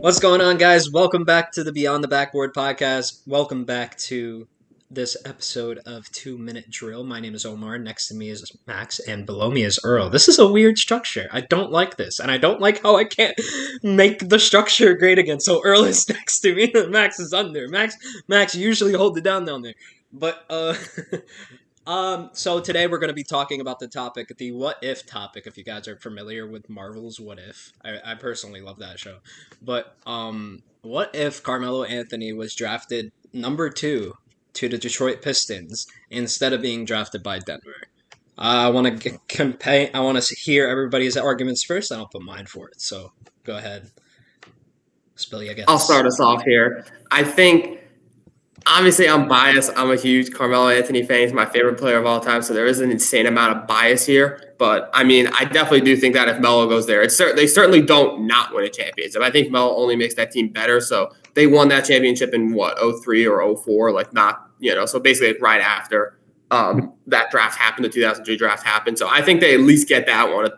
What's going on, guys? Welcome back to the Beyond the Backboard podcast. Welcome back to this episode of 2 Minute Drill. My name is Omar. Next to me is Max, and below me is Earl. This is a weird structure. I don't like this, and I don't like how I can't make the structure great again. So Earl is next to me, and Max is under. Max usually hold it down there, but So today we're going to be talking about the topic, the what if topic. If you guys are familiar with Marvel's What If, I personally love that show. But what if Carmelo Anthony was drafted number 2 to the Detroit Pistons instead of being drafted by Denver? I want to compare. I want to hear everybody's arguments first, and I'll put mine for it. So go ahead, spill your guts. I'll start us off here. I think. Obviously, I'm biased. I'm a huge Carmelo Anthony fan. He's my favorite player of all time, so there is an insane amount of bias here. But, I mean, I definitely do think that if Melo goes there, they certainly don't not win a championship. I think Melo only makes that team better. So they won that championship in, 03 or 04? So basically right after that draft happened, the 2003 draft happened. So I think they at least get that one.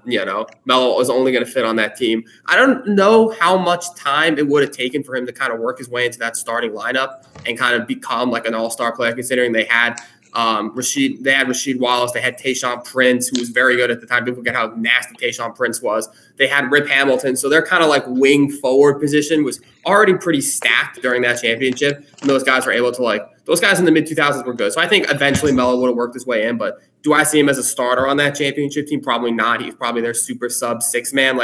Melo is only going to fit on that team. I don't know how much time it would have taken for him to kind of work his way into that starting lineup and kind of become like an all-star player, considering they had Rasheed Wallace, they had Tayshaun Prince, who was very good at the time. People forget how nasty Tayshaun Prince was. They had Rip Hamilton, so their kind of like wing forward position was already pretty stacked during that championship. And those guys were able to those guys in the mid-2000s were good. So I think eventually Melo would have worked his way in, but do I see him as a starter on that championship team? Probably not. He's probably their super sub six man,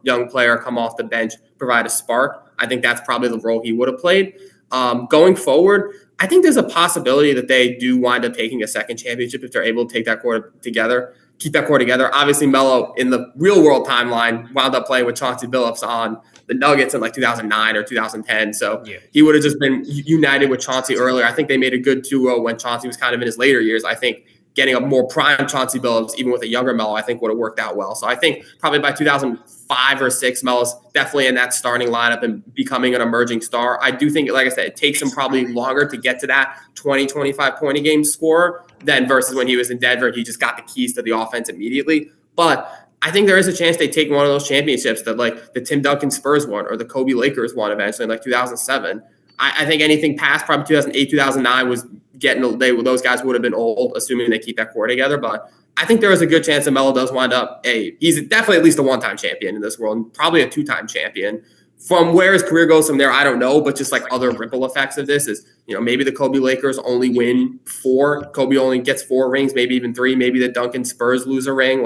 young player, come off the bench, provide a spark. I think that's probably the role he would have played. Going forward, I think there's a possibility that they do wind up taking a second championship if they're able to take that core together, keep that core together. Obviously, Melo in the real world timeline wound up playing with Chauncey Billups on the Nuggets in 2009 or 2010. So He would have just been united with Chauncey earlier. I think they made a good duo when Chauncey was kind of in his later years. I think getting a more prime Chauncey Billups, even with a younger Melo, I think would have worked out well. So I think probably by 2005 or 6, Melo's definitely in that starting lineup and becoming an emerging star. I do think, like I said, it takes him probably longer to get to that 20, 25 point a game score than versus when he was in Denver. He just got the keys to the offense immediately. But I think there is a chance they take one of those championships that the Tim Duncan Spurs won or the Kobe Lakers won eventually in 2007. I think anything past probably 2008, 2009 was those guys would have been old, assuming they keep that core together. But I think there is a good chance that Melo does wind up he's definitely at least a one-time champion in this world, and probably a two-time champion. From where his career goes from there, I don't know, but just other ripple effects of this is, maybe the Kobe Lakers only win 4. Kobe only gets 4 rings, maybe even 3. Maybe the Duncan Spurs lose a ring.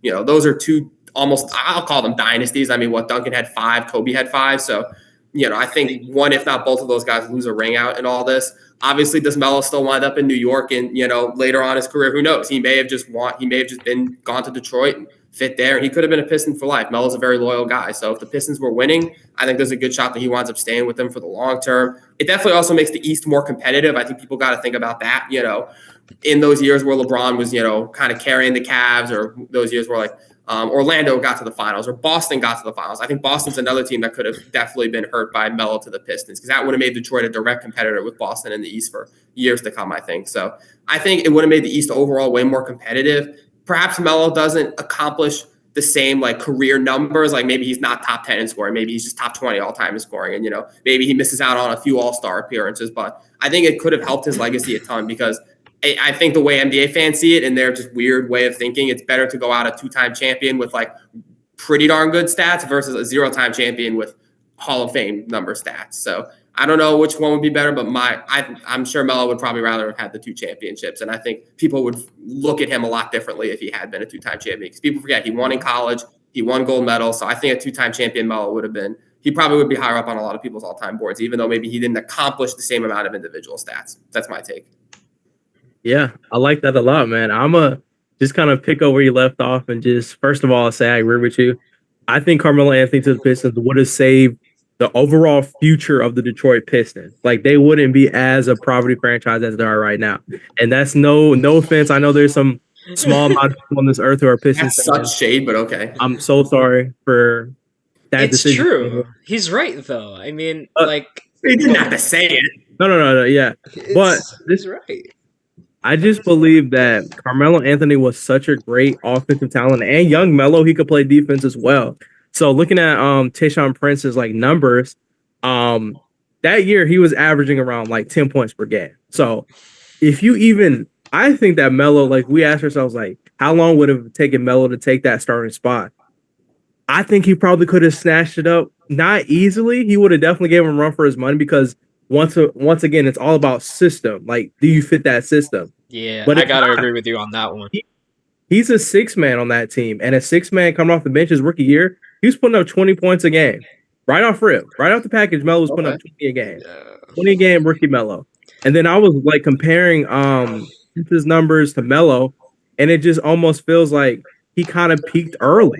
Those are two almost, I'll call them dynasties. I mean, Duncan had 5, Kobe had 5. So, I think one, if not both of those guys lose a ring out in all this. Obviously, does Melo still wind up in New York and, later on in his career? Who knows? He may have just been gone to Detroit and fit there. And he could have been a Piston for life. Melo's a very loyal guy. So if the Pistons were winning, I think there's a good shot that he winds up staying with them for the long term. It definitely also makes the East more competitive. I think people got to think about that, in those years where LeBron was, kind of carrying the Cavs, or those years where Orlando got to the finals or Boston got to the finals. I think Boston's another team that could have definitely been hurt by Melo to the Pistons, because that would have made Detroit a direct competitor with Boston in the East for years to come, I think. So I think it would have made the East overall way more competitive. Perhaps Melo doesn't accomplish the same career numbers. Maybe he's not top 10 in scoring. Maybe he's just top 20 all time in scoring. And, maybe he misses out on a few all-star appearances. But I think it could have helped his legacy a ton, because I think the way NBA fans see it, and their just weird way of thinking, it's better to go out a 2-time champion with pretty darn good stats versus a 0-time champion with Hall of Fame number stats. So I don't know which one would be better, but I'm sure Melo would probably rather have had the 2 championships. And I think people would look at him a lot differently if he had been a 2-time champion, because people forget he won in college, he won gold medal. So I think a 2-time champion Melo he probably would be higher up on a lot of people's all-time boards, even though maybe he didn't accomplish the same amount of individual stats. That's my take. Yeah, I like that a lot, man. I'm just kind of pick up where you left off and just, first of all, say I agree with you. I think Carmelo Anthony to the Pistons would have saved the overall future of the Detroit Pistons. They wouldn't be as a poverty franchise as they are right now. And that's no offense. I know there's some small amount of people on this earth who are Pistons fans. That's such shade, but okay. I'm so sorry for that decision. It's true. He's right, though. I mean, he didn't have to say it. No. Yeah. But this is right. I just believe that Carmelo Anthony was such a great offensive talent, and young Melo, he could play defense as well. So looking at Tayshaun Prince's like numbers, um that year he was averaging around like 10 points per game. So if you even I think that Melo, like we asked ourselves like how long would it have taken Melo to take that starting spot? I think he probably could have snatched it up. Not easily. He would have definitely gave him a run for his money because once again, it's all about system. Like, do you fit that system? Yeah, But I if gotta not, agree with you on that one. he's a six man on that team, and a six man coming off the bench his rookie year, he was putting up 20 points a game. Right off rip, right off the package, Melo was putting up Okay. 20 a game. Yeah. 20 a game rookie Melo. And then I was like comparing his numbers to Melo, and it just almost feels like he kind of peaked early.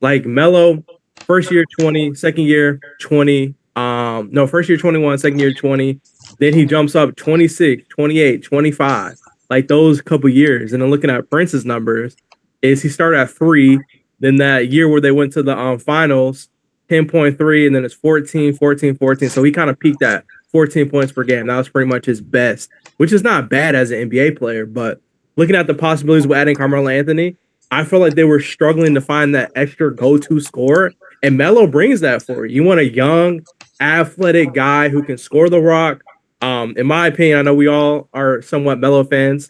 Like Melo, first year 20, second year 20. No, first year 21, second year 20. Then he jumps up 26, 28, 25. Like those couple years. And then looking at Prince's numbers, is he started at 3, then that year where they went to the finals, 10.3, and then it's 14, 14, 14. So he kind of peaked at 14 points per game. That was pretty much his best, which is not bad as an NBA player, but looking at the possibilities with adding Carmelo Anthony, I feel like they were struggling to find that extra go-to scorer, and Melo brings that for you. You want a young, athletic guy who can score the rock. In my opinion, I know we all are somewhat Melo fans.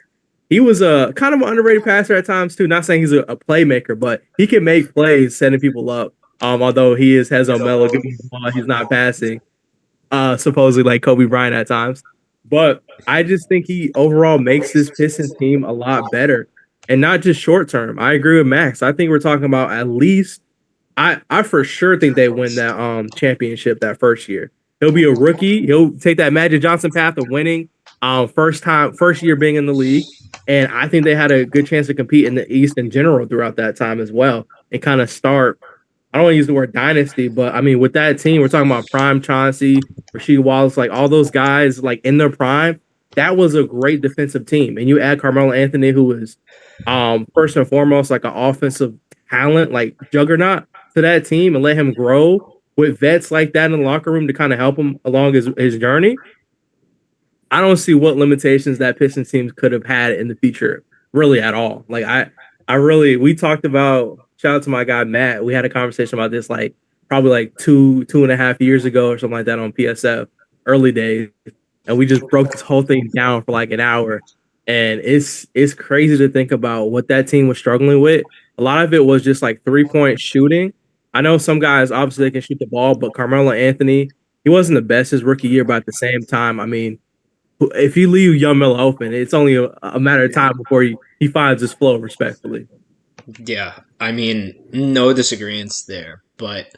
He was a kind of an underrated passer at times too. Not saying he's a playmaker, but he can make plays, setting people up. Although he is has on Melo giving the ball, he's not passing. Supposedly like Kobe Bryant at times. But I just think he overall makes this Pistons team a lot better. And not just short term. I agree with Max. I think we're talking about at least I for sure think they win that championship that first year. He'll be a rookie. He'll take that Magic Johnson path of winning first year being in the league. And I think they had a good chance to compete in the East in general throughout that time as well and kind of start I don't want to use the word dynasty, but I mean, with that team, we're talking about prime Chauncey, Rasheed Wallace, like all those guys, like in their prime. That was a great defensive team, and you add Carmelo Anthony, who is, first and foremost like an offensive talent, like juggernaut, to that team, and let him grow with vets like that in the locker room to kind of help him along his journey. I don't see what limitations that Pistons team could have had in the future, really at all. Like I really, we talked about. Shout out to my guy Matt. We had a conversation about this like probably like 2.5 years ago or something like that on PSF early days, and we just broke this whole thing down for like an hour. And it's crazy to think about what that team was struggling with. A lot of it was just like 3-point shooting. I know some guys obviously they can shoot the ball, but Carmelo Anthony, he wasn't the best his rookie year, but at the same time, I mean, if you leave young Melo open, it's only a matter of time before he finds his flow respectfully. Yeah, I mean, no disagreements there, but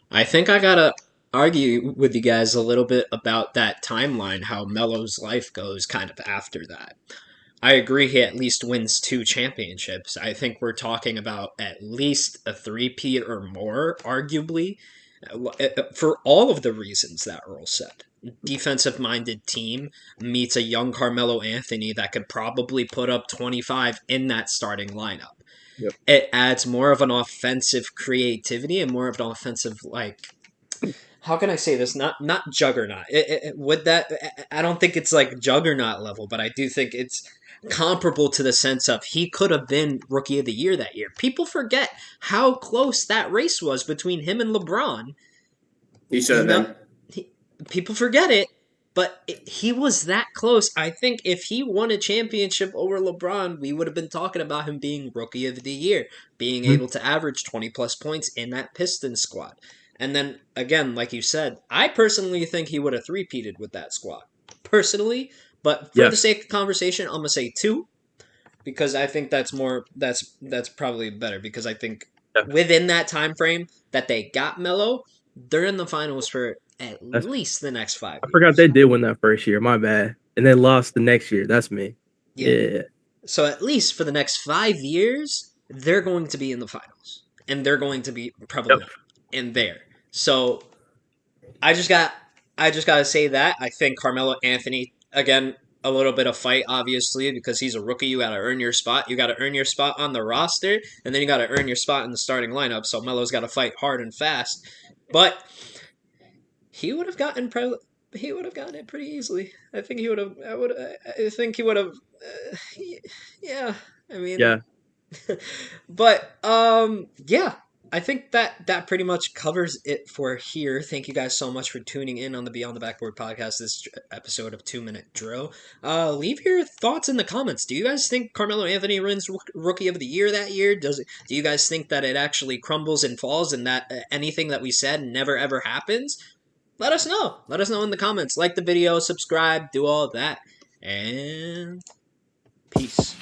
I think I gotta argue with you guys a little bit about that timeline, how Melo's life goes kind of after that. I agree he at least wins 2 championships. I think we're talking about at least a three-peat or more, arguably, for all of the reasons that Earl said. Defensive minded team meets a young Carmelo Anthony that could probably put up 25 in that starting lineup. Yep. It adds more of an offensive creativity and more of an offensive, like, how can I say this? Not juggernaut. Would that? I don't think it's like juggernaut level, but I do think it's comparable to the sense of he could have been rookie of the year that year. People forget how close that race was between him and LeBron. He should have No, been. people forget it, but he was that close. I think if he won a championship over LeBron, we would have been talking about him being rookie of the year, being Mhm. able to average 20 plus points in that Pistons squad. And then again, like you said, I personally think he would have three-peated with that squad. Personally, but for Yeah. the sake of conversation, I'm gonna say 2 because I think that's more that's probably better because I think Yeah. within that time frame that they got Melo, they're in the finals for at That's, least the next I forgot 5 years. they did win that first year. My bad. And they lost the next year. That's me. Yeah. Yeah. So at least for the next 5 years, they're going to be in the finals, and they're going to be Yep. probably in there. So I just got I just got to say that I think Carmelo Anthony again a little bit of fight obviously because he's a rookie. You got to earn your spot. You got to earn your spot on the roster, and then you got to earn your spot in the starting lineup. So Melo's got to fight hard and fast, but he would have gotten he would have gotten it pretty easily. I think he would have. I think he would have. Yeah. I mean, Yeah. but yeah. I think that pretty much covers it for here. Thank you guys so much for tuning in on the Beyond the Backboard podcast, this episode of 2 Minute Drill. Leave your thoughts in the comments. Do you guys think Carmelo Anthony wins Rookie of the Year that year? Do you guys think that it actually crumbles and falls and that anything that we said never ever happens? Let us know. Let us know in the comments. Like the video, subscribe, do all of that. And peace.